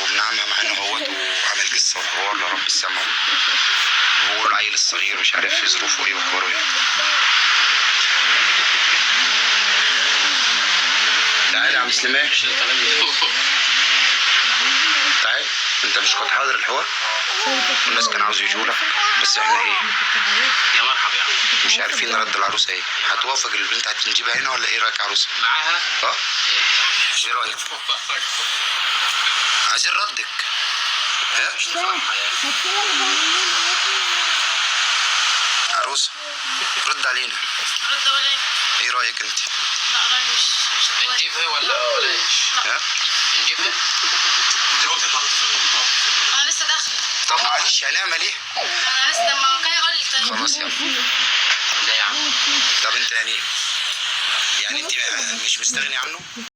وابن عمها معانا اهوت وعامل قصه وحوار لرب السما، وهو العيل الصغير مش عارف ظروفه ايه واخباره ايه. تعالى يا عم سليمان، تعال. انت مش كنت حاضر الحوار؟ الناس كانوا عاوزوا يجولك بس احنا ايه يا مرحبا يا عم مش عارفين نرد العروسه ايه. هتوافق البنت هتنجيبها هنا ولا ايه رايك يا عروسه؟ معاها؟ ايه رايك؟ عايزين ردك. مش نفرحها يعني عروسه رد علينا. رد ولا ايه؟ ايه رايك انت؟ لا رايي مش نجيبها ولا ايش؟ ها؟ نجيبها؟ انا لسه داخله. طب معلش هنعمل ايه؟ انا لسه ما كان قلت خلاص يلا. لا يا عم. طب انت يعني انت مش مستغني عنه؟